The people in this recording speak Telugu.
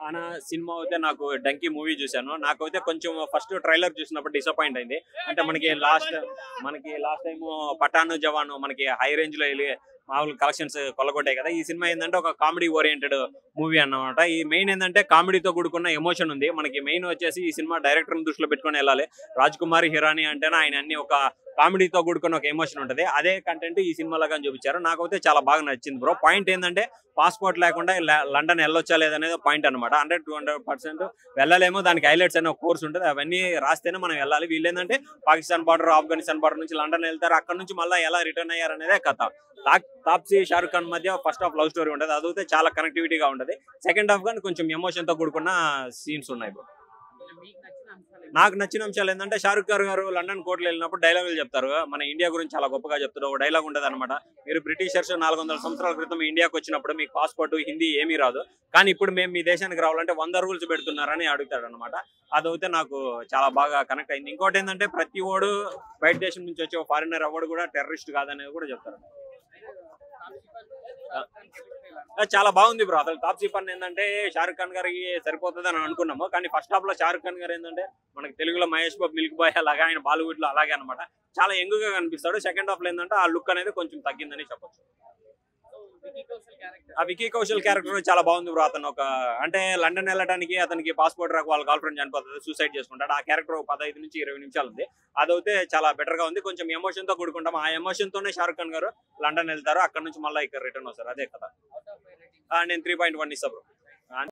ఆన సినిమా అయితే నాకు డంకీ మూవీ చూశాను. నాకైతే కొంచెం ఫస్ట్ ట్రైలర్ చూసినప్పుడు డిసప్పాయింట్ అయింది. అంటే మనకి లాస్ట్ టైము 'పఠాన్', 'జవాన్' మనకి హై రేంజ్‌లో ఎళ్లి మామూలు కలెక్షన్స్ కొల్లగొట్టాయి కదా! ఈ సినిమా ఏందంటే ఒక కామెడీ ఓరియెంటెడ్ మూవీ అన్నమాట. ఈ మెయిన్ ఏందంటే కామెడీతో కూడుకున్న ఎమోషన్ ఉంది. మనకి మెయిన్ వచ్చేసి ఈ సినిమా డైరెక్టర్‌ని దృష్టిలో పెట్టుకొని ఎళ్ళాలి. 'రాజ్‌కుమార్ హిరాని' అంటేనే ఆయన అన్ని ఒక కామెడీతో కూడుకున్న ఒక ఎమోషన్ ఉంటది. అదే కంటెంట్ ఈ సినిమాలో గాని చూపించారు. నాకైతే చాలా బాగా నచ్చింది బ్రో. పాయింట్ ఏందంటే పాస్‌పోర్ట్ లేకుండా లండన్ ఎళ్ళొచ్చా లేదనేది పాయింట్ అన్నమాట. 100, 200% వెళ్ళలేమో దానికి హైలైట్స్ అనే ఒక కోర్స్ ఉంటది. అవన్నీ రాస్తేనే మనం వెళ్ళాలి. వీళ్ళేందంటే పాకిస్తాన్ బార్డర్, ఆఫ్ఘనిస్తాన్ బార్డర్ నుంచి లండన్ వెళ్తారు. అక్కడి నుంచి మళ్ళీ ఎలా రిటర్న్ అయ్యారనేదే కథ. తాప్సీ, షారుఖ్ ఖాన్ మధ్య ఫస్ట్ హాఫ్ లవ్ స్టోరీ ఉంటది. అదైతే చాలా కనెక్టివిటీగా ఉంటది. సెకండ్ హాఫ్ గాని కొంచెం ఎమోషన్ తో కూడుకున్న సీన్స్ ఉన్నాయి బ్రో. నాకు నచ్చిన అంశాలు ఏంటంటే షారుఖ్ ఖాన్ గారు లండన్ కోర్టులో వెళ్ళినప్పుడు డైలాగులు చెప్తారు. మన ఇండియా గురించి చాలా గొప్పగా చెప్తారు. ఒక డైలాగ్ ఉంటది అనమాట. మీరు బ్రిటిషర్స్ 400 సంవత్సరాల క్రితం ఇండియాకి వచ్చినప్పుడు మీకు పాస్పోర్ట్, హిందీ ఏమీ రాదు. కానీ ఇప్పుడు మేము మీ దేశానికి రావాలంటే 100 రూల్స్ పెడుతున్నారని అడుగుతాడు అనమాట. అదైతే నాకు చాలా బాగా కనెక్ట్ అయింది. ఇంకోటి ఏంటంటే ప్రతి ఓడు బయట దేశం నుంచి వచ్చే ఫారినర్ ఎవడు కూడా టెర్రరిస్ట్ కాదనేది కూడా చెప్తారు. చాలా బాగుంది బ్రో. అసలు తాప్సీ పన్ను ఏంటంటే షారుఖ్ ఖాన్ గారికి సరిపోతుంది అని అనుకున్నాము. కానీ ఫస్ట్ హాఫ్ లో షారుఖ్ ఖాన్ గారు ఏంటంటే మనకి తెలుగులో మహేష్ బాబు, మిల్క్ బాయ్ అలాగా, ఆయన బాలీవుడ్ లో అలాగే అనమాట. చాలా యంగ్ గా కనిపిస్తాడు. సెకండ్ హాఫ్ లో ఏంటంటే ఆ లుక్ అనేది కొంచెం తగ్గిందని చెప్పొచ్చు. ఆ వికీ కౌశల్ క్యారెక్టర్ చాలా బాగుంది బ్రో. అతను ఒక అంటే లండన్ వెళ్ళడానికి అతనికి పాస్పోర్ట్ రాక వాళ్ళ గర్ల్ ఫ్రెండ్ చనిపోతుంది, సూసైడ్ చేసుకుంటాడు. ఆ క్యారెక్టర్ 15 నుంచి 20 నిమిషాలు ఉంది. అదైతే చాలా బెటర్ గా ఉంది. కొంచెం ఎమోషన్ తో కూడుకుంటాం. ఆ ఎమోషన్ తోనే షారుఖ్ ఖాన్ గారు లండన్ వెళ్తారు. అక్కడ నుంచి మళ్ళీ ఇక్కడ రిటర్న్ వస్తారు. అదే కదా. నేను 3.1 ఇస్తా బ్రో.